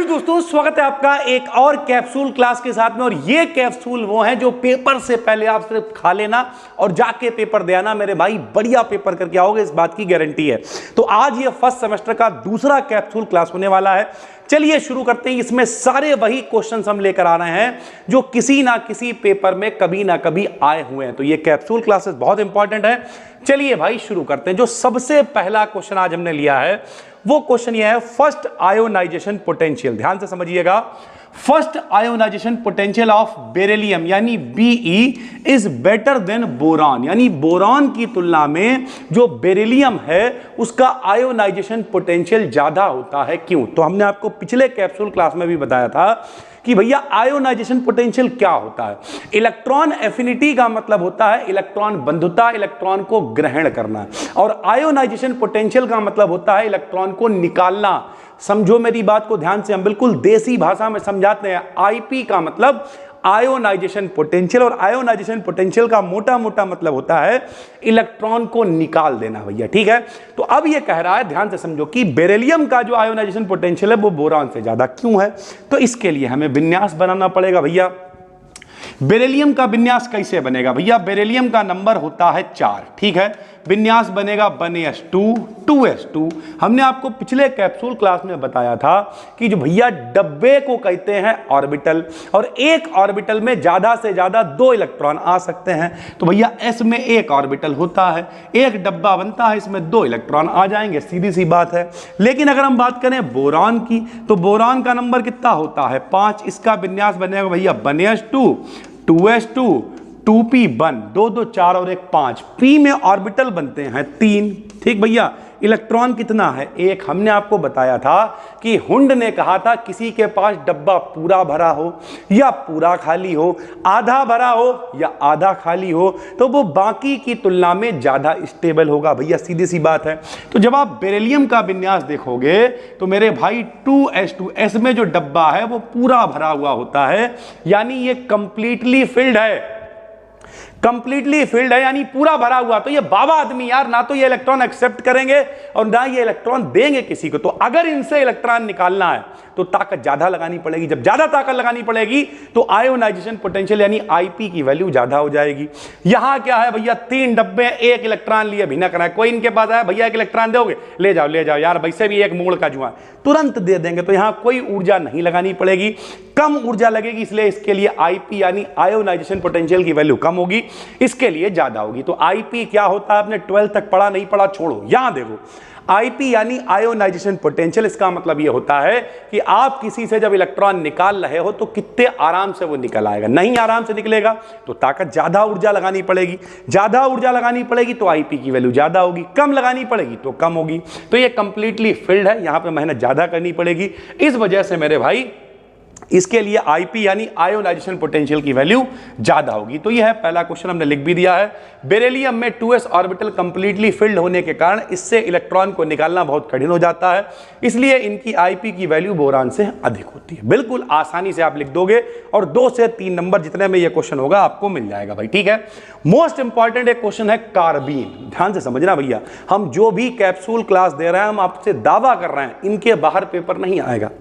जी दोस्तों, स्वागत है आपका एक और कैप्सूल क्लास के साथ में। और ये कैप्सूल वो है जो पेपर से पहले आप सिर्फ खा लेना और जाके पेपर दे आना। मेरे भाई बढ़िया पेपर करके आओगे, इस बात की गारंटी है। तो आज ये फर्स्ट सेमेस्टर का दूसरा कैप्सूल क्लास होने वाला है। चलिए शुरू करते हैं। इसमें सारे वही क्वेश्चंस हम लेकर आ रहे हैं जो किसी ना किसी पेपर में कभी ना कभी आए हुए हैं। तो ये कैप्सूल क्लासेस बहुत इंपॉर्टेंट है। चलिए भाई शुरू करते हैं। जो सबसे पहला क्वेश्चन आज हमने लिया है वो क्वेश्चन ये है, फर्स्ट आयोनाइजेशन पोटेंशियल। ध्यान से समझिएगा, first ionization potential of beryllium यानी Be is better than boron, यानी बोरॉन की तुलना में जो बेरिलियम है उसका आयोनाइजेशन पोटेंशियल ज्यादा होता है। क्यों? तो हमने आपको पिछले कैप्सूल क्लास में भी बताया था कि भैया आयोनाइजेशन पोटेंशियल क्या होता है। इलेक्ट्रॉन एफिनिटी का मतलब होता है इलेक्ट्रॉन बंधुता, इलेक्ट्रॉन को ग्रहण करना, और आयोनाइजेशन पोटेंशियल का मतलब होता है इलेक्ट्रॉन को निकालना। समझो मेरी बात को ध्यान से, हम बिल्कुल देसी भाषा में समझाते हैं। आईपी का मतलब आयोनाइजेशन पोटेंशियल, और आयोनाइजेशन पोटेंशियल का मोटा मोटा मतलब होता है इलेक्ट्रॉन को निकाल देना भैया। ठीक है, तो अब ये कह रहा है, ध्यान से समझो, कि बेरिलियम का जो आयोनाइजेशन पोटेंशियल है वो बोरॉन से ज्यादा क्यों है। तो इसके लिए हमें विन्यास बनाना पड़ेगा भैया। बेरिलियम का विन्यास कैसे बनेगा भैया? बेरिलियम का नंबर होता है 4। ठीक है, विन्यास बनेगा 1s2 2s2। हमने आपको पिछले कैप्सूल क्लास में बताया था कि जो भैया डब्बे को कहते हैं ऑर्बिटल, और एक ऑर्बिटल में ज्यादा से ज्यादा 2 इलेक्ट्रॉन आ सकते हैं। तो भैया एस में एक ऑर्बिटल होता है, एक डब्बा बनता है, इसमें 2 इलेक्ट्रॉन आ जाएंगे, सीधी सी बात है। लेकिन अगर हम बात करें बोरॉन की, तो बोरॉन का नंबर कितना होता है? 5। इसका विन्यास बनेगा भैया 1s2 2s2 2p 1, 2 2 4 और 1 5। p में ऑर्बिटल बनते हैं 3। ठीक भैया, इलेक्ट्रॉन कितना है? 1। हमने आपको बताया था कि हुंड ने कहा था किसी के पास डब्बा पूरा भरा हो या पूरा खाली हो, आधा भरा हो या आधा खाली हो, तो वो बाकी की तुलना में ज्यादा स्टेबल होगा। भैया सीधी सी बात है। तो जब आप बेरिलियम का विन्यास देखोगे तो मेरे भाई 2s2, s में जो डब्बा है वो पूरा भरा हुआ होता है, यानी ये कंप्लीटली फिल्ड है। कंप्लीटली फिल्ड है यानी पूरा भरा हुआ। तो ये बाबा आदमी यार, ना तो ये इलेक्ट्रॉन एक्सेप्ट करेंगे और ना ये इलेक्ट्रॉन देंगे किसी को। तो अगर इनसे इलेक्ट्रॉन निकालना है तो ताकत ज्यादा लगानी पड़ेगी। जब ज्यादा ताकत लगानी पड़ेगी तो आयोनाइजेशन पोटेंशियल यानी आईपी की वैल्यू ज्यादा हो जाएगी। यहां क्या है भैया, 3 डब्बे, 1 इलेक्ट्रॉन लिए भिनक रहा है। कोई इनके पास आया, भैया 1 इलेक्ट्रॉन दोगे? ले जाओ ले जाओ यार, वैसे भी 1 मूल का जुआ, तुरंत दे देंगे। तो यहां कोई ऊर्जा नहीं लगानी पड़ेगी, कम ऊर्जा लगेगी, इसलिए इसके लिए आईपी यानी आयोनाइजेशन पोटेंशियल की वैल्यू कम होगी, इसके लिए ज्यादा होगी। तो आईपी क्या होता है? आपने 12 तक पढ़ा, नहीं पढ़ा छोड़ो, यहां देखो। आईपी यानी आयोनाइजेशन पोटेंशियल, इसका मतलब यह होता है कि आप किसी से जब इलेक्ट्रॉन निकाल रहे हो तो कितने आराम से वो निकल आएगा। नहीं आराम से निकलेगा तो ताकत ज्यादा ऊर्जा लगानी पड़ेगी, ज्यादा ऊर्जा लगानी पड़ेगी तो आईपी की वैल्यू ज्यादा होगी, कम लगानी पड़ेगी तो कम होगी। तो ये कंप्लीटली फिल्ड है, यहां पे मेहनत ज्यादा करनी पड़ेगी। इस वजह से मेरे भाई इसके लिए आईपी यानी आयोनाइजेशन पोटेंशियल की वैल्यू ज्यादा होगी। तो यह है पहला क्वेश्चन, हमने लिख भी दिया है। बेरिलियम में 2s ऑर्बिटल कंप्लीटली फिल्ड होने के कारण इससे इलेक्ट्रॉन को निकालना बहुत कठिन हो जाता है, इसलिए इनकी आईपी की वैल्यू बोरॉन से अधिक होती है। बिल्कुल आसानी से आप लिख दोगे और 2 से 3 नंबर जितने में यह क्वेश्चन होगा आपको मिल जाएगा भाई। ठीक है, मोस्ट इंपॉर्टेंट एक क्वेश्चन है कार्बीन। ध्यान से समझना भैया, हम जो भी कैप्सूल क्लास दे रहे हैं, हम आपसे दावा कर रहे हैं इनके बाहर पेपर नहीं आएगा।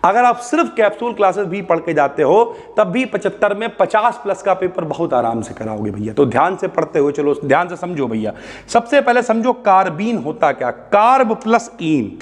अगर आप सिर्फ कैप्सूल क्लासेस भी पढ़ के जाते हो तब भी 75 में 50 प्लस का पेपर बहुत आराम से कराओगे भैया। तो ध्यान से पढ़ते हो, चलो ध्यान से समझो भैया। सबसे पहले समझो कार्बीन होता क्या? कार्ब प्लस ईन,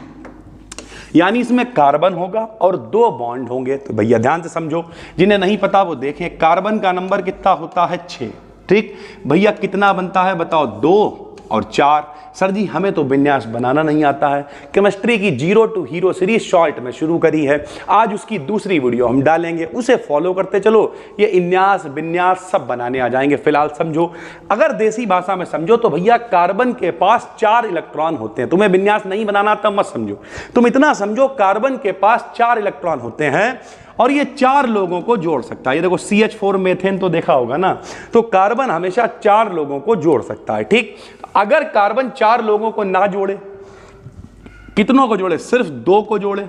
यानी इसमें कार्बन होगा और 2 बॉन्ड होंगे। तो भैया ध्यान से समझो, जिन्हें नहीं पता वो देखें। कार्बन का नंबर कितना होता है? 6। ठीक भैया, कितना बनता है बताओ? 2 और 4। सर जी हमें तो विन्यास बनाना नहीं आता है। केमिस्ट्री की 0 टू हीरो सीरीज शॉर्ट में शुरू करी है, आज उसकी दूसरी वीडियो हम डालेंगे, उसे फॉलो करते चलो, ये इन्यास विन्यास सब बनाने आ जाएंगे। फिलहाल समझो, अगर देसी भाषा में समझो तो भैया कार्बन के पास 4 इलेक्ट्रॉन होते हैं। तुम्हें विन्यास नहीं बनाना तब मत समझो, तुम इतना समझो कार्बन के पास 4 इलेक्ट्रॉन होते हैं और ये 4 लोगों को जोड़ सकता है। ये देखो CH4 मेथेन तो देखा होगा ना, तो कार्बन हमेशा 4 लोगों को जोड़ सकता है। ठीक, अगर कार्बन 4 लोगों को ना जोड़े, कितनों को जोड़े? सिर्फ 2 को जोड़े,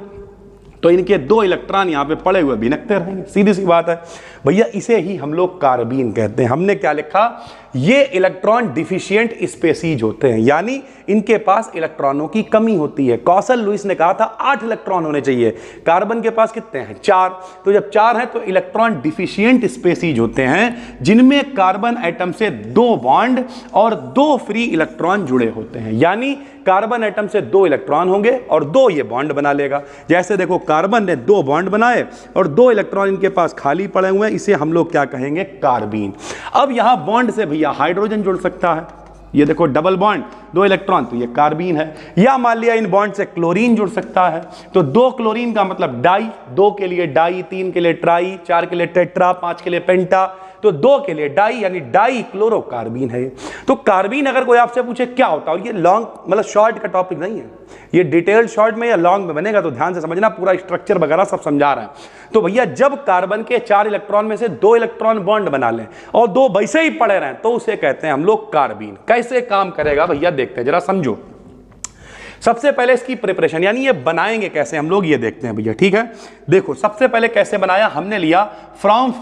तो इनके 2 इलेक्ट्रॉन यहां पे पड़े हुए भिनकते रहेंगे। सीधी सी बात है भैया, इसे ही हम लोग कार्बीन कहते हैं। हमने क्या लिखा? ये इलेक्ट्रॉन डिफिशिएंट स्पेसीज होते हैं, यानी इनके पास इलेक्ट्रॉनों की कमी होती है। कौशल लुईस ने कहा था 8 इलेक्ट्रॉन होने चाहिए, कार्बन के पास कितने हैं? 4। तो जब 4 हैं तो इलेक्ट्रॉन डिफिशिएंट स्पेसीज होते हैं, जिनमें कार्बन एटम से 2 बॉन्ड और 2 फ्री इलेक्ट्रॉन जुड़े होते हैं। यानी कार्बन एटम से 2 इलेक्ट्रॉन होंगे और 2 ये बॉन्ड बना लेगा। जैसे देखो कार्बन ने 2 बॉन्ड बनाए और 2 इलेक्ट्रॉन इनके पास खाली पड़े हुए हैं, इसे हम लोग क्या कहेंगे? कार्बीन। अब यहां बॉन्ड से भैया हाइड्रोजन जुड़ सकता है, ये देखो डबल बॉन्ड 2 इलेक्ट्रॉन, तो ये कार्बीन है। या मान लिया इन बॉन्ड से क्लोरीन जुड़ सकता है, तो 2 क्लोरीन का मतलब डाई, 2 के लिए डाई, 3 के लिए ट्राई, 4 के लिए टेट्रा, 5 के लिए पेंटा, तो 2 के लिए डाई यानी डाई क्लोरोकार्बीन है। तो कार्बीन अगर कोई आपसे पूछे क्या होता है, और ये लॉन्ग मतलब शॉर्ट का टॉपिक नहीं है, ये डिटेल शॉर्ट में या लॉन्ग में बनेगा, तो ध्यान से समझना, पूरा स्ट्रक्चर वगैरह सब समझा रहे हैं। तो भैया जब कार्बन के 4 इलेक्ट्रॉन में से 2 इलेक्ट्रॉन बॉन्ड बना लें और 2 वैसे ही पड़े रहें, तो उसे कहते हैं हम लोग कार्बीन। कैसे काम करेगा भैया देखते हैं, जरा समझो। सबसे पहले इसकी प्रिपरेशन, यानी ये बनाएंगे कैसे हम लोग, ये देखते हैं भैया, ठीक है। देखो सबसे पहले कैसे बनाया, हमने लिया फ्रॉम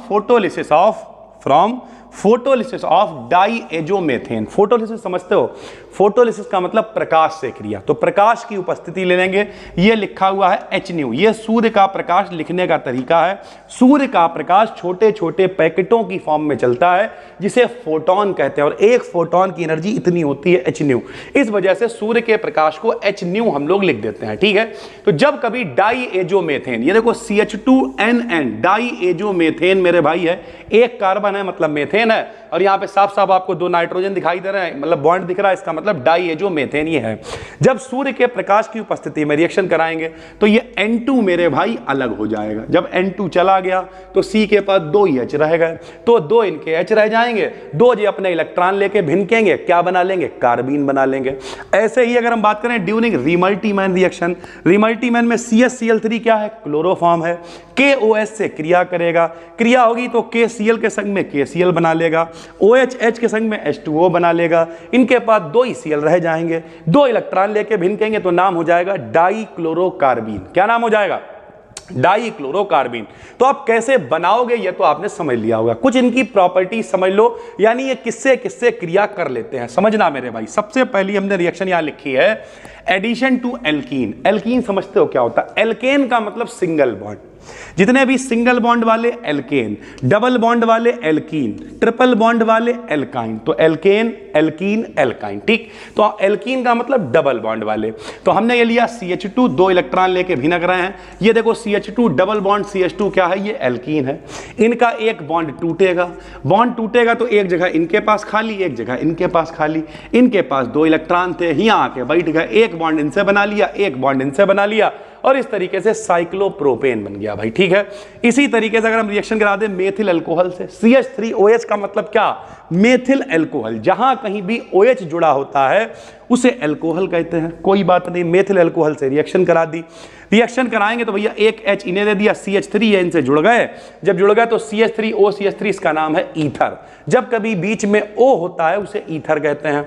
फोटोलिसिस ऑफ डाईएजोमेथेन। फोटोलिसिस समझते हो? फोटोलिसिस का मतलब प्रकाश से क्रिया, तो प्रकाश की उपस्थिति ले लेंगे। ये लिखा हुआ है HNu, ये सूर्य का प्रकाश लिखने का तरीका है। सूर्य का प्रकाश छोटे छोटे पैकेटों की फॉर्म में चलता है, जिसे फोटोन कहते हैं, और एक फोटोन की एनर्जी इतनी होती है HNu। इस वजह से सूर्य के प्रकाश को HNu हम लोग लिख देते हैं, ठीक है। तो जब कभी डाईएजोमेथेन, ये देखो CH2NN, डाईएजोमेथेन मेरे भाई है, एक कार्बन है मतलब मेथेन है, और यहां पे साफ साफ आपको 2 नाइट्रोजन दिखाई दे रहे हैं, मतलब बॉन्ड दिख रहा है, इसका मतलब डाईएजोमेथेन ये है। जब सूर्य के प्रकाश की उपस्थिति में रिएक्शन कराएंगे तो ये N2 मेरे भाई अलग हो जाएगा। जब N2 चला गया तो C के पास 2 H रह गए, तो 2 इनके H रह जाएंगे, 2 ये अपने इलेक्ट्रॉन लेके भिनकेंगे, क्या बना लेंगे? कार्बीन बना लेंगे। ऐसे ही अगर हम बात करें ड्यूरिंग रीमल्टीमैन रिएक्शन, रीमल्टीमैन में CH-Cl3 क्या है? क्लोरोफॉर्म है। KOH से क्रिया करेगा, क्रिया होगी तो KCl के संग में KCl बना लेगा, OH के संग में H2O बना लेगा, इनके पास 2 Cl रह जाएंगे, 2 इलेक्ट्रॉन लेके भिनकेंगे तो नाम हो जाएगा डाईक्लोरोकार्बीन। क्या नाम हो जाएगा? डाईक्लोरोकार्बीन। तो आप कैसे बनाओगे ये तो आपने समझ लिया होगा। कुछ इनकी प्रॉपर्टी समझ लो, यानी ये किससे किससे क्रिया कर लेते हैं, समझना मेरे भाई। सबसे पहली हमने रिएक्शन यहां लिखी है, एडिशन टू एल्कीन। एल्कीन समझते हो क्या होता है? एल्केन का मतलब सिंगल बॉन्ड। जितने भी सिंगल बॉन्ड वाले एल्केन, डबल बॉन्ड वाले एल्कीन, ट्रिपल बॉन्ड वाले एल्काइन, तो एल्केन, एल्कीन, एल्काइन, ठीक। तो एल्कीन का मतलब डबल बॉन्ड वाले। तो हमने ये लिया CH2, 2 इलेक्ट्रॉन लेके भिनक रहे हैं। ये देखो CH2 डबल बॉन्ड CH2 क्या है? ये एल्कीन है। इनका एक बॉन्ड टूटेगा, बॉन्ड टूटेगा तो एक जगह इनके पास खाली, एक जगह इनके पास खाली। इनके पास 2 इलेक्ट्रॉन थे, यहां आके बैठ गए, एक बॉन्ड इनसे बना लिया, एक बॉन्ड इनसे बना लिया, और इस तरीके से साइक्लोप्रोपेन बन गया भाई, ठीक है। इसी तरीके से अगर हम रिएक्शन करा दें मेथिल अल्कोहल से, CH3OH का मतलब क्या? Methyl alcohol. जहां कहीं भी OH जुड़ा होता है उसे अल्कोहल कहते हैं। कोई बात नहीं, मेथिल अल्कोहल से रिएक्शन करा दी। रिएक्शन कराएंगे तो भैया एक H इन्हें दे दिया, CH3 है, इनसे जुड़ गए। जब जुड़ गए तो CH3O CH3, इसका नाम है ईथर। जब कभी बीच में O होता है उसे ईथर कहते हैं।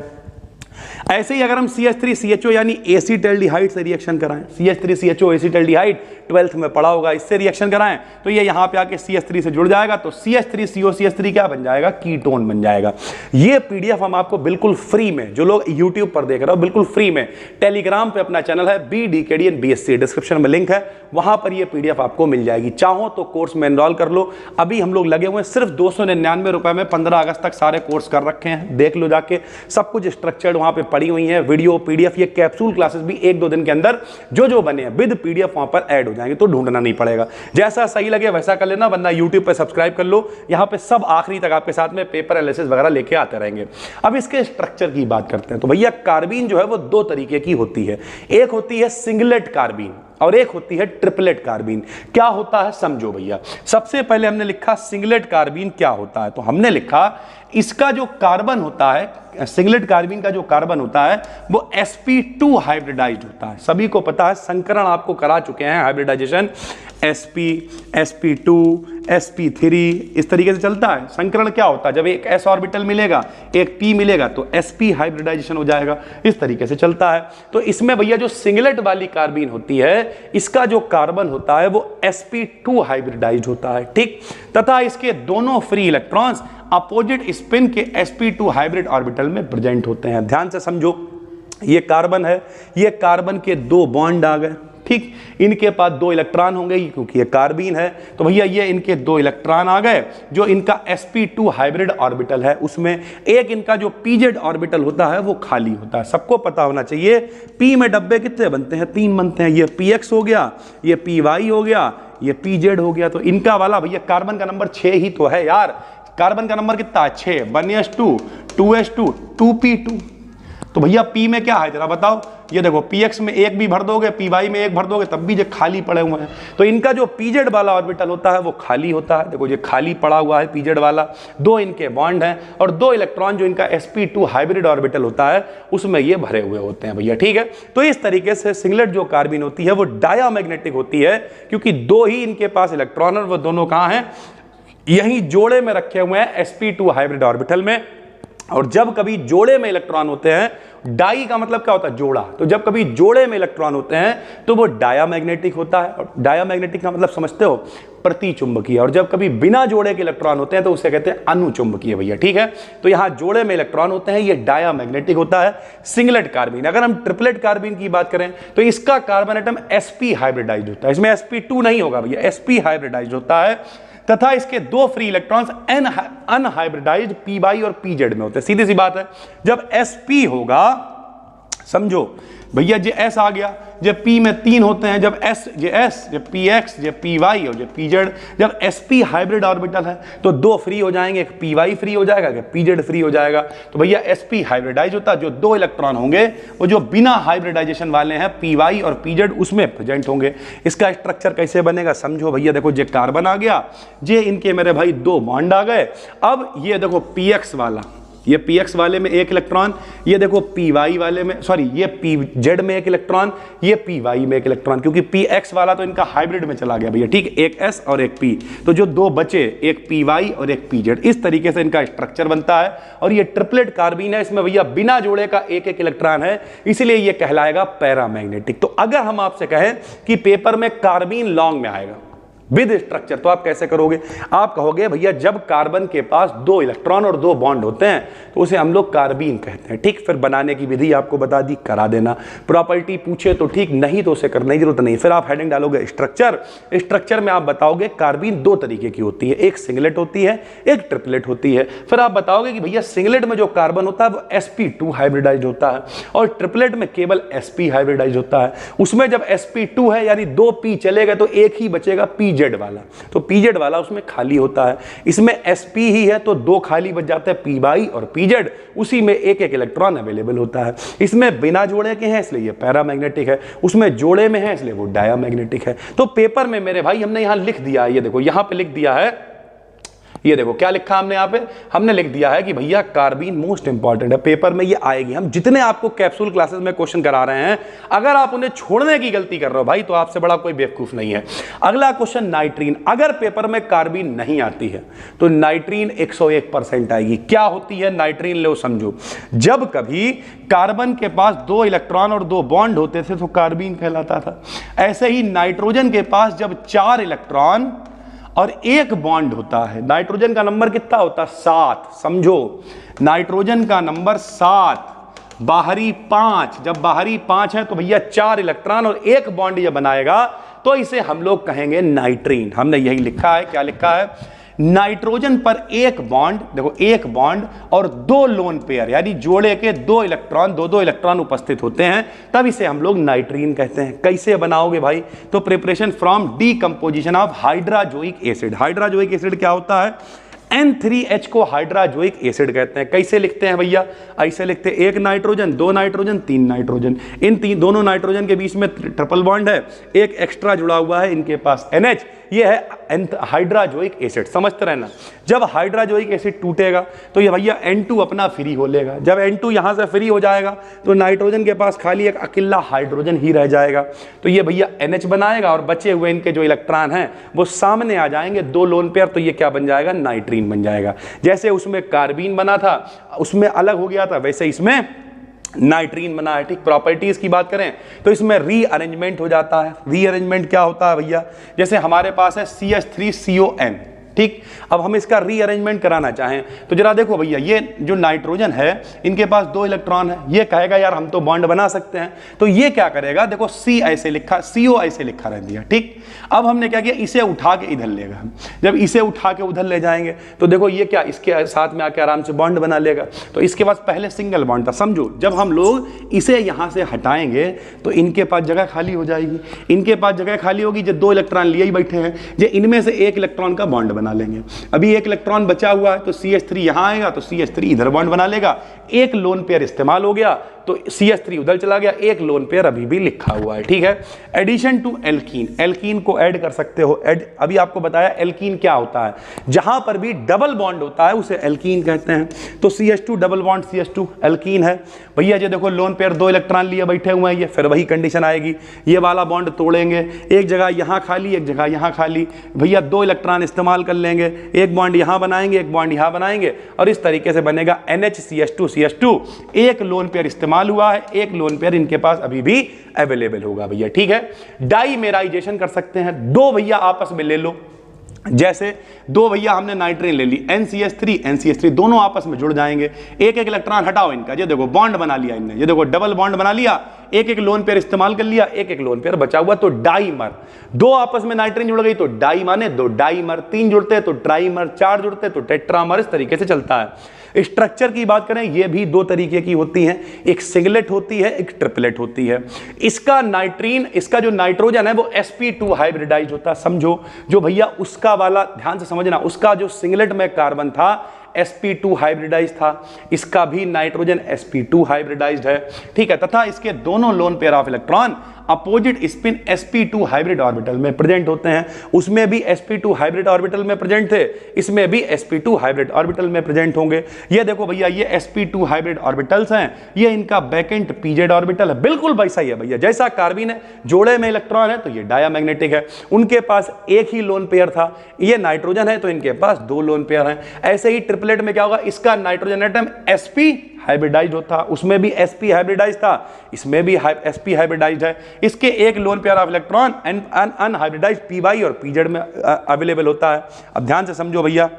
ऐसे ही अगर हम CH3CHO यानी एसिटल्डिहाइड से रिएक्शन कराएं, CH3CHO एसिटल्डिहाइड 12th में पढ़ा होगा, इससे रिएक्शन कराएं तो ये यहां पे आके CH3 से जुड़ जाएगा, तो CH3COCH3 क्या बन जाएगा? कीटोन बन जाएगा। ये PDF हम आपको बिल्कुल फ्री में, जो लोग YouTube पर देख रहे हो बिल्कुल फ्री में, टेलीग्राम पे अपना चैनल है BDKDN BSc, डिस्क्रिप्शन में लिंक है, वहां पर ये PDF आपको मिल जाएगी। चाहो तो कोर्स में एनरोल कर लो। अभी हम लोग लगे हुए हैं सिर्फ 299 रुपए में, 15 अगस्त तक सारे कोर्स कर रखे हैं, देख लो जाके, सब कुछ स्ट्रक्चर्ड वहां पे पड़ी हुई है, वीडियो PDF, ये कैप्सूल क्लासेस भी 1-2 दिन के अंदर जो बने हैं विद PDF वहां पर ऐड हो जाएंगे, तो ढूंढना नहीं पड़ेगा। जैसा सही लगे वैसा कर लेना, वरना YouTube पे सब्सक्राइब कर लो, यहां पे सब आखिरी तक आपके साथ में पेपर एनालिसिस वगैरह लेके आते रहेंगे। अब इसके स्ट्रक्चर की बात करते हैं। तो भैया कार्बीन जो है वो 2 तरीके की होती है, एक होती है सिंगलेट कार्बीन और एक होती है ट्रिपलेट कार्बीन। क्या होता है समझो भैया। सबसे पहले हमने लिखा सिंगलेट कार्बीन क्या होता है, तो हमने लिखा इसका जो कार्बन होता है, सिंगलेट कार्बीन का जो कार्बन होता है वो sp2 हाइब्रिडाइज्ड होता है। सभी को पता है, संकरण आपको करा चुके हैं हाइब्रिडाइजेशन। sp, sp2, sp3, इस तरीके से चलता है। संकरण क्या होता है, जब एक s ऑर्बिटल मिलेगा एक p मिलेगा तो sp हाइब्रिडाइजेशन हो जाएगा, इस तरीके से चलता है। तो इसमें भैया जो सिंगलेट वाली कार्बीन होती है, इसका जो कार्बन होता है वो sp2 हाइब्रिडाइज्ड होता है, ठीक। तथा इसके दोनों फ्री इलेक्ट्रॉन्स अपोजिट स्पिन के sp2 हाइब्रिड ऑर्बिटल में प्रेजेंट होते हैं। ध्यान से समझो, ये कार्बन है, ये कार्बन के दो बॉन्ड आ गए, ठीक। इनके पास दो इलेक्ट्रॉन होंगे क्योंकि ये कार्बीन है, तो भैया ये इनके दो इलेक्ट्रॉन आ गए। जो इनका sp2 हाइब्रिड ऑर्बिटल है उसमें एक इनका जो pz ऑर्बिटल होता है वो खाली होता है। सबको पता होना चाहिए p में डब्बे कितने बनते हैं, 3 बनते हैं। ये px हो गया, ये py हो गया, ये pz हो गया। तो इनका वाला भैया कार्बन का नंबर 6 ही तो है यार। कार्बन का नंबर कितना है, 6। 1s2, 2s2, 2p2। तो भैया p में क्या है जरा बताओ। ये देखो px में एक भी भर दोगे, py में एक भर दोगे, तब भी ये खाली पड़े हुए हैं। तो इनका जो pz वाला ऑर्बिटल होता है वो खाली होता है। देखो ये खाली पड़ा हुआ है pz वाला, दो इनके बॉन्ड हैं और दो इलेक्ट्रॉन जो इनका sp2 हाइब्रिड ऑर्बिटल होता है उसमें ये भरे हुए होते हैं भैया, ठीक है। तो इस तरीके से सिंगलेट जो कार्बीन होती है वो डायामैग्नेटिक होती है, क्योंकि दो ही इनके पास इलेक्ट्रॉन और वो दोनों कहाँ हैं, यही जोड़े में रखे हुए हैं sp2 हाइब्रिड ऑर्बिटल में। और जब कभी जोड़े में इलेक्ट्रॉन होते हैं, डाई का मतलब क्या होता है, जोड़ा, तो जब कभी जोड़े में इलेक्ट्रॉन होते हैं तो वो डायामैग्नेटिक होता है। और डायामैग्नेटिक का मतलब समझते हो, प्रतिचुंबकीय। और जब कभी बिना जोड़े के इलेक्ट्रॉन होते हैं तो उसे कहते हैं अनुचुंबकीय भैया, ठीक है। तो यहां जोड़े में इलेक्ट्रॉन होते हैं, ये डायामैग्नेटिक होता है सिंगलेट कार्बीन। अगर हम ट्रिपलेट कार्बीन की बात करें तो इसका कार्बन एटम sp हाइब्रिडाइज्ड होता है, इसमें sp2 नहीं होगा भैया, sp हाइब्रिडाइज्ड होता है। तथा इसके दो फ्री इलेक्ट्रॉन्स अनहाइब्रिडाइज्ड py और pz में होते हैं। सीधी सी बात है, जब sp होगा, समझो भैया ये s आ गया, जब p में 3 होते हैं, जब s, जब px, जब py और जब pz, जब sp हाइब्रिड ऑर्बिटल है तो दो फ्री हो जाएंगे, एक py फ्री हो जाएगा, एक pz फ्री हो जाएगा। तो भैया sp हाइब्रिडाइज होता है, जो दो इलेक्ट्रॉन होंगे वो जो बिना हाइब्रिडाइजेशन वाले हैं py और pz उसमें प्रेजेंट होंगे। इसका स्ट्रक्चर कैसे बनेगा समझो भैया, देखो ये कार्बन आ गया, ये इनके मेरे भाई दो बॉन्ड आ गए। अब ये देखो px वाला, ये px वाले में एक इलेक्ट्रॉन, ये देखो py वाले में, सॉरी ये pz में एक इलेक्ट्रॉन, ये py में एक इलेक्ट्रॉन, क्योंकि px वाला तो इनका हाइब्रिड में चला गया भैया, ठीक, एक s और एक p। तो जो दो बचे, एक py और एक pz, इस तरीके से इनका स्ट्रक्चर बनता है। और ये ट्रिपलेट कार्बीन है, इसमें भैया बिना जोड़े का एक एक इलेक्ट्रॉन है, इसलिए ये कहलाएगा पैरामैग्नेटिक। तो अगर हम आपसे कहें कि पेपर में कार्बीन लॉन्ग में आएगा विद स्ट्रक्चर, तो आप कैसे करोगे, आप कहोगे भैया जब कार्बन के पास दो इलेक्ट्रॉन और दो बॉन्ड होते हैं तो उसे हम लोग कार्बीन कहते हैं, ठीक। फिर बनाने की विधि आपको बता दी, करा देना। प्रॉपर्टी पूछे तो ठीक, नहीं तो उसे करने की जरूरत नहीं। फिर आप हेडिंग डालोगे स्ट्रक्चर, स्ट्रक्चर में आप बताओगे कार्बीन दो तरीके की होती है, एक सिंगलेट होती है, एक ट्रिपलेट होती है। फिर आप बताओगे कि भैया सिंगलेट में जो कार्बन होता है वो sp2 हाइब्रिडाइज होता है और ट्रिपलेट में केवल sp हाइब्रिडाइज होता है। उसमें जब sp2 है यानी दो p चले गए तो एक ही बचेगा pz वाला, तो pz वाला उसमें खाली होता है। इसमें sp ही है तो दो खाली बच जाते हैं, py और pz, उसी में एक एक इलेक्ट्रॉन अवेलेबल होता है। इसमें बिना जोड़े के हैं इसलिए ये पैरामैग्नेटिक है, उसमें जोड़े में है इसलिए वो डायामैग्नेटिक है। तो पेपर में मेरे भाई हमने यहां लिख दिया है, ये देखो यहां पे लिख दिया है, ये देखो क्या लिखा हमने यहाँ पे, हमने लिख दिया है कि भैया कार्बीन मोस्ट इंपॉर्टेंट है, पेपर में ये आएगी। हम जितने आपको कैप्सूल क्लासेस में क्वेश्चन करा रहे हैं, अगर आप उन्हें छोड़ने की गलती कर रहे हो भाई तो आपसे बड़ा कोई बेवकूफ नहीं है। अगला क्वेश्चन नाइट्रीन, अगर पेपर में कार्बीन नहीं आती है तो नाइट्रीन 101% आएगी। क्या होती है नाइट्रीन, लो समझो, जब कभी कार्बन के पास दो इलेक्ट्रॉन और दो बॉन्ड होते थे तो कार्बीन कहलाता था। ऐसे ही नाइट्रोजन के पास जब 4 इलेक्ट्रॉन और एक बॉन्ड होता है, नाइट्रोजन का नंबर कितना होता है, 7, समझो नाइट्रोजन का नंबर 7, बाहरी 5, जब बाहरी 5 है तो भैया 4 इलेक्ट्रॉन और एक बॉन्ड ये बनाएगा तो इसे हम लोग कहेंगे नाइट्रीन। हमने यही लिखा है, क्या लिखा है, नाइट्रोजन पर एक बॉन्ड, देखो एक बॉन्ड और दो लोन पेयर यानी जोड़े के दो इलेक्ट्रॉन, दो इलेक्ट्रॉन उपस्थित होते हैं, तब इसे हम लोग नाइट्रीन कहते हैं। कैसे बनाओगे भाई, तो preparation from decomposition of hydrazoic acid. Hydrazoic acid क्या होता है, N3H को हाइड्राजोइक एसिड कहते हैं। कैसे लिखते हैं भैया? ऐसे लिखते हैं, एक नाइट्रोजन, दो नाइट्रोजन, तीन नाइट्रोजन, इन दोनों नाइट्रोजन के बीच में ट्रिपल बॉन्ड है, एक एक्स्ट्रा जुड़ा हुआ है इनके पास NH, ये है हाइड्राजोइक एसिड। समझते रहना, जब हाइड्राजोइक एसिड टूटेगा तो ये भैया N2 अपना फ्री हो लेगा। जब N2 यहां से फ्री हो जाएगा तो नाइट्रोजन के पास खाली एक अकेला हाइड्रोजन ही रह जाएगा, तो ये भैया NH बनाएगा और बचे हुए इनके जो इलेक्ट्रॉन हैं वो सामने आ जाएंगे, दो लोन पेयर, तो ये क्या बन जाएगा? नाइट्रीन बन जाएगा। जैसे उसमें कार्बीन बना था, उसमें अलग हो गया था, वैसे इसमें नाइट्रीन बना है। ठीक, प्रॉपर्टीज की बात करें तो इसमें रीअरेंजमेंट हो जाता है। रीअरेंजमेंट क्या होता है भैया? जैसे हमारे पास है CH3CON, ठीक, अब हम इसका रीअरेंजमेंट कराना चाहें तो जरा देखो भैया, ये जो नाइट्रोजन है इनके पास दो इलेक्ट्रॉन है, ये कहेगा यार हम तो बॉन्ड बना सकते हैं, तो ये क्या करेगा? देखो C ऐसे लिखा, CO ऐसे लिखा रह दिया, ठीक। अब हमने क्या किया, इसे उठा के इधर लेगा। जब इसे उठा के उधर ले जाएंगे तो देखो ये क्या, इसके साथ में आके आराम से बॉन्ड बना लेगा। तो इसके पास पहले सिंगल बॉन्ड था, समझो जब हम लोग इसे यहां से हटाएंगे तो इनके पास जगह खाली हो जाएगी, इनके पास जगह खाली होगी, जो दो इलेक्ट्रॉन लिए ही बैठे हैं, जो इनमें से एक इलेक्ट्रॉन का बॉन्ड बना लेंगे। अभी एक इलेक्ट्रॉन बचा हुआ है तो CH3 यहां आएगा तो CH3 इधर बॉन्ड बना लेगा, एक लोन पेयर इस्तेमाल हो गया तो CH3 उधर चला गया, एक लोन पेयर अभी भी लिखा हुआ है, ठीक है। एडिशन टू एल्कीन, एल्कीन को ऐड कर सकते हो। अभी आपको बताया एल्कीन क्या होता है, जहां पर भी डबल बॉन्ड होता है उसे एल्कीन कहते हैं। तो CH2 double bond CH2 alkene है भैया। ये देखो लोन पेयर दो इलेक्ट्रॉन लिए बैठे हुए हैं, ये फिर वही कंडीशन आएगी, ये वाला बॉन्ड तोड़ेंगे, एक जगह यहां खाली, एक जगह यहां खाली, भैया दो इलेक्ट्रॉन इस्तेमाल कर लेंगे, एक बॉन्ड यहां बनाएंगे, एक बॉन्ड यहां बनाएंगे, और इस तरीके से बनेगा NHCH2CH2। एक लोन पेयर इस्तेमाल हुआ है, एक लोन पेयर इनके पास अभी भी अवेलेबल होगा भैया, ठीक है। डाइमेराइजेशन कर सकते हैं, दो भैया आपस में ले लो, जैसे दो भैया हमने नाइट्रीन ले ली, NCH3 दोनों आपस में जुड़ जाएंगे, एक एक इलेक्ट्रॉन हटाओ इनका, ये देखो बॉन्ड बना लिया इनने, ये देखो डबल बॉन्ड बना लिया, एक एक लोन पेयर इस्तेमाल कर लिया, एक एक लोन पेयर बचा हुआ, तो डाइमर। दो आपस में नाइट्रीन जुड़ गई तो डाई माने दो डाइमर, तीन जुड़ते तो ट्राइमर, चार जुड़ते तो टेट्रामर, इस तरीके से चलता है। स्ट्रक्चर की बात करें, ये भी दो तरीके की होती हैं, एक सिंगलेट होती है, एक ट्रिपलेट होती है। इसका नाइट्रीन, इसका जो नाइट्रोजन है वो sp2 हाइब्रिडाइज होता है, समझो। जो भैया उसका वाला ध्यान से समझना, उसका जो सिंगलेट में कार्बन था sp2 हाइब्रिडाइज था, इसका भी नाइट्रोजन sp2 हाइब्रिडाइज्ड है, ठीक है। तथा इसके दोनों lone pair of electron opposite spin sp2 hybrid orbital में प्रेजेंट होते हैं। उसमें भी sp2 हाइब्रिड ऑर्बिटल में प्रेजेंट थे, इसमें भी sp2 हाइब्रिड ऑर्बिटल में प्रेजेंट होंगे। ये देखो भैया, ये sp2 हाइब्रिड ऑर्बिटल्स हैं, ये इनका बैकेंट pz ऑर्बिटल है, बिल्कुल वैसा ही है भैया जैसा कार्बन है, जोड़े में इलेक्ट्रॉन है तो ये डायामैग्नेटिक है। उनके पास एक ही लोन पेयर था, ये नाइट्रोजन है तो इनके पास दो लोन पेयर हैं। ऐसे ही ट्रिपलेट में क्या होगा, इसका नाइट्रोजन एटम sp हाइब्रिडाइज्ड होता, उसमें भी sp हाइब्रिडाइज्ड था, इसमें भी sp हाइब्रिडाइज्ड है। इसके एक lone pair of electron unhybridised py और pz में अवेलेबल होता है। अब ध्यान से समझो भैया,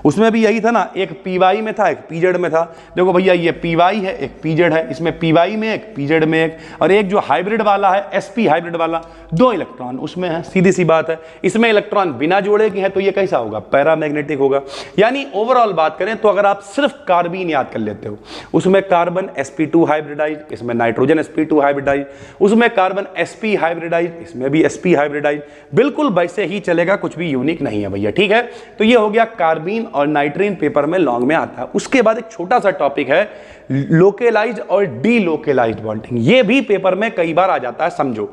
उसमें भी यही था ना, एक py में था, एक pz में था। देखो भैया, ये py है, एक pz है, इसमें py में एक, pz में एक, और एक जो हाइब्रिड वाला है sp हाइब्रिड वाला, दो इलेक्ट्रॉन उसमें है, सीधी सी बात है। इसमें इलेक्ट्रॉन बिना जोड़े के हैं तो ये कैसा होगा, पैरामैग्नेटिक होगा। यानी ओवरऑल बात करें तो अगर आप सिर्फ कार्बन याद कर लेते हो, उसमें कार्बन sp2 हाइब्रिडाइज, इसमें नाइट्रोजन sp2 हाइब्रिडाइज, उसमें कार्बन sp हाइब्रिडाइज, इसमें भी sp हाइब्रिडाइज, बिल्कुल वैसे ही चलेगा, कुछ भी यूनिक नहीं है भैया, ठीक है। तो ये हो गया कार्बन और नाइट्रीन, पेपर में लॉन्ग में आता है। उसके बाद एक छोटा सा टॉपिक है लोकेलाइज्ड और डीलोकेलाइज्ड बॉन्डिंग, ये भी पेपर में कई बार आ जाता है, समझो।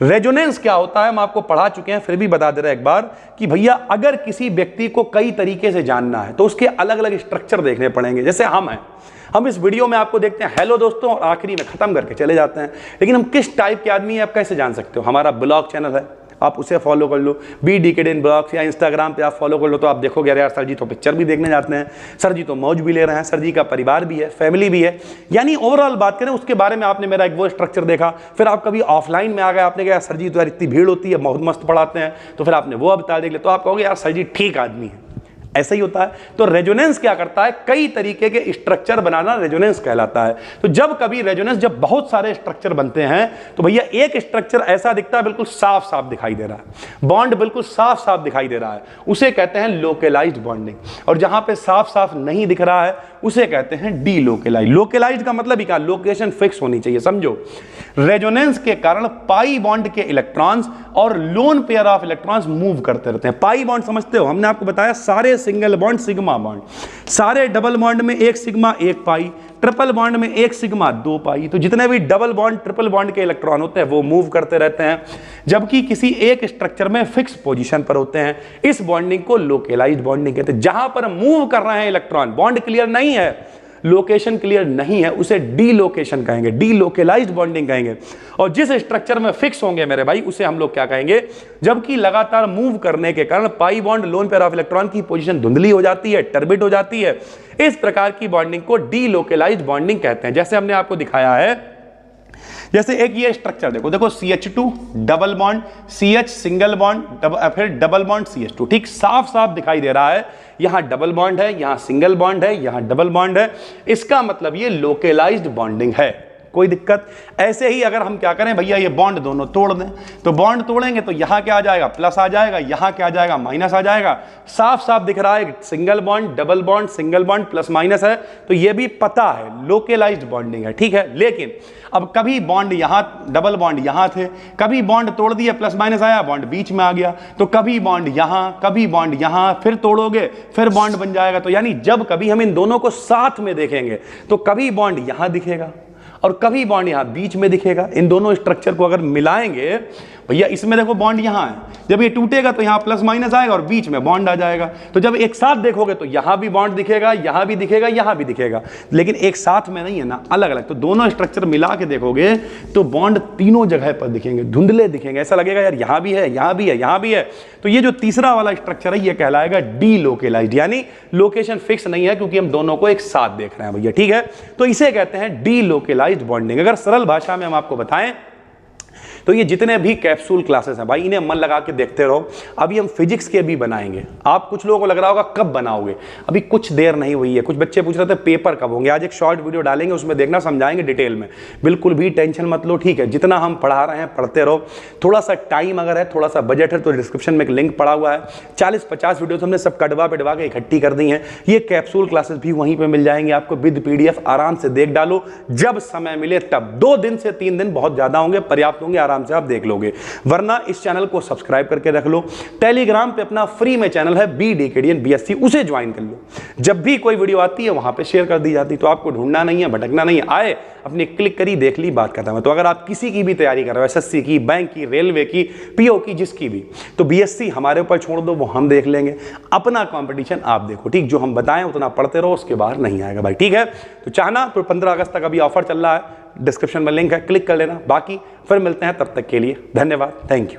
रेजोनेंस क्या होता है हम आपको पढ़ा चुके हैं, फिर भी बता दे रहे हैं एक बार कि भैया अगर किसी व्यक्ति को कई तरीके से जानना है तो उसके अलग अलग स्ट्रक्चर देखने पड़ेंगे। जैसे हम इस वीडियो में आपको देखते हैं हेलो दोस्तों और आखिरी में खत्म करके चले जाते हैं, लेकिन हम किस टाइप के आदमी हैं आप कैसे जान सकते हो? हमारा ब्लॉग चैनल है, आप उसे फॉलो कर लो, बी डिकेड इन ब्लॉग्स, या इंस्टाग्राम पे आप फॉलो कर लो, तो आप देखोगे अरे यार सर जी तो पिक्चर भी देखने जाते हैं, सर जी तो मौज भी ले रहे हैं, सर जी का परिवार भी है, फैमिली भी है। यानी ओवरऑल बात करें उसके बारे में आपने मेरा एक वो स्ट्रक्चर देखा, फिर आप कभी ऑफलाइन में आ गए, आपने कहा सर जी तो यार इतनी भीड़ होती है, बहुत मस्त पढ़ाते हैं, तो फिर आपने वो अवतार देख लिया, तो आप कहोगे यार सर जी ठीक आदमी है। ऐसा ही होता है। तो रेजोनेंस क्या करता है, कई तरीके के स्ट्रक्चर बनाना रेजोनेंस कहलाता है। तो जब कभी रेजोनेंस, जब बहुत सारे स्ट्रक्चर बनते हैं तो भैया एक स्ट्रक्चर ऐसा दिखता है, बिल्कुल साफ साफ दिखाई दे रहा है, बॉन्ड बिल्कुल साफ साफ दिखाई दे रहा है, उसे कहते हैं लोकेलाइज्ड बॉन्डिंग। और जहां पे साफ साफ नहीं दिख रहा है उसे कहते हैं डीलोकेलाइज्ड। लोकेलाइज्ड का मतलब ही क्या, लोकेशन फिक्स होनी चाहिए, समझो। रेजोनेंस के कारण पाई बॉन्ड के इलेक्ट्रॉन्स और lone pair of electrons move करते रहते हैं। पाई बॉन्ड समझते हो, हमने आपको बताया सारे सिंगल बॉन्ड सिग्मा बॉन्ड, सारे डबल बॉन्ड में एक सिग्मा एक पाई, ट्रिपल बॉन्ड में एक सिग्मा दो पाई। तो जितने भी डबल बॉन्ड ट्रिपल बॉन्ड के इलेक्ट्रॉन होते हैं वो मूव करते रहते हैं, जबकि किसी एक स्ट्रक्चर में फिक्स पोजीशन पर होते हैं। इस बॉन्डिंग को लोकेलाइज्ड बॉन्डिंग कहते हैं। जहां पर मूव कर रहे हैं इलेक्ट्रॉन, बॉन्ड क्लियर नहीं है, लोकेशन क्लियर नहीं है, उसे डीलोकेशन कहेंगे, डीलोकेलाइज्ड बॉन्डिंग कहेंगे। और जिस स्ट्रक्चर में फिक्स होंगे मेरे भाई उसे हम लोग क्या कहेंगे, जबकि लगातार मूव करने के कारण pi bond lone pair of electron की पोजीशन धुंधली हो जाती है, टर्बिड हो जाती है। इस प्रकार की बॉन्डिंग को डीलोकेलाइज्ड बॉन्डिंग कहते हैं। जैसे हमने आपको दिखाया है, जैसे एक ये स्ट्रक्चर देखो, देखो CH2 double bond, CH single bond, फिर डबल बॉन्ड CH2, ठीक साफ साफ दिखाई दे रहा है। यहां डबल बॉन्ड है, यहां सिंगल बॉन्ड है, यहां डबल बॉन्ड है। इसका मतलब ये लोकेलाइज्ड बॉन्डिंग है, कोई दिक्कत। ऐसे ही अगर हम क्या करें भैया, ये बॉन्ड दोनों तोड़ दें, तो बॉन्ड तोड़ेंगे तो यहां क्या आ जाएगा, प्लस आ जाएगा, यहां क्या आ जाएगा, माइनस आ जाएगा। साफ साफ दिख रहा है single bond double bond single bond plus minus है, तो ये भी पता है लोकेलाइज्ड बॉन्डिंग है, ठीक है। लेकिन अब कभी बॉन्ड यहां, डबल बॉन्ड यहां थे, कभी बॉन्ड तोड़ दिया, प्लस माइनस आया, बॉन्ड बीच में आ गया, तो कभी बॉन्ड यहां, कभी बॉन्ड यहां, फिर तोड़ोगे फिर बॉन्ड बन जाएगा। तो यानी जब कभी हम इन दोनों को साथ में देखेंगे तो कभी बॉन्ड यहां दिखेगा और कभी बॉन्ड यहां बीच में दिखेगा। इन दोनों स्ट्रक्चर को अगर मिलाएंगे भैया, इसमें देखो बॉन्ड यहां है, जब ये टूटेगा तो यहां प्लस माइनस आएगा और बीच में बॉन्ड आ जाएगा। तो जब एक साथ देखोगे तो यहां भी बॉन्ड दिखेगा, यहां भी दिखेगा, यहां भी दिखेगा, लेकिन एक साथ में नहीं है ना, अलग अलग। तो दोनों स्ट्रक्चर मिला के देखोगे तो बॉन्ड तीनों जगह पर दिखेंगे, धुंधले दिखेंगे, ऐसा लगेगा यार यहां भी है, यहां भी है, यहां भी है। तो ये जो तीसरा वाला स्ट्रक्चर है ये कहलाएगा डीलोकेलाइज्ड, यानी लोकेशन फिक्स नहीं है क्योंकि हम दोनों को एक साथ देख रहे हैं भैया, ठीक है। तो इसे कहते हैं डीलोकेलाइज्ड बॉन्डिंग। अगर सरल भाषा में हम आपको बताएं तो ये जितने भी कैप्सूल क्लासेस हैं भाई, इन्हें मन लगा के देखते रहो। अभी हम फिजिक्स के भी बनाएंगे। आप कुछ लोगों को लग रहा होगा कब बनाओगे, अभी कुछ देर नहीं हुई है। कुछ बच्चे पूछ रहे थे पेपर कब होंगे, आज एक शॉर्ट वीडियो डालेंगे, उसमें देखना, समझाएंगे डिटेल में। बिल्कुल भी टेंशन मत लो, ठीक है। जितना हम पढ़ा रहे हैं पढ़ते रहो। थोड़ा सा टाइम अगर है, थोड़ा सा बजट है तो डिस्क्रिप्शन में एक लिंक पड़ा हुआ है, 40-50 वीडियो हमने सब कटवा पिटवा के इकट्ठी कर दी हैं। ये कैप्सूल क्लासेस भी वहीं पर मिल जाएंगे आपको विद PDF। आराम से देख डालो, जब समय मिले तब। 2 दिन से 3 दिन बहुत ज्यादा होंगे, पर्याप्त होंगे, आराम से आप देख लोगे। वरना इस चैनल को सब्सक्राइब करके रख लो। टेलीग्राम पे अपना फ्री में चैनल है BDKDN BSc, उसे ज्वाइन कर लो। जब भी कोई वीडियो आती है वहां पे शेयर कर दी जाती, तो आपको ढूंढना नहीं है, भटकना नहीं है, आए अपनी क्लिक करी, देख ली, बात खत्म है। तो अगर आप किसी की भी तैयारी कर रहे हो, SSC की, बैंक की, रेलवे की, PO की, जिसकी भी, तो BSc हमारे ऊपर छोड़ दो, वो हम देख लेंगे। अपना कंपटीशन आप देखो, ठीक। जो हम बताएं उतना पढ़ते रहो, उसके बाहर नहीं आएगा भाई, ठीक है। तो चाहना तो 15 अगस्त तक अभी ऑफर चल रहा है, डिस्क्रिप्शन में लिंक है, क्लिक कर लेना। बाकी फिर मिलते हैं, तब तक के लिए धन्यवाद, थैंक यू।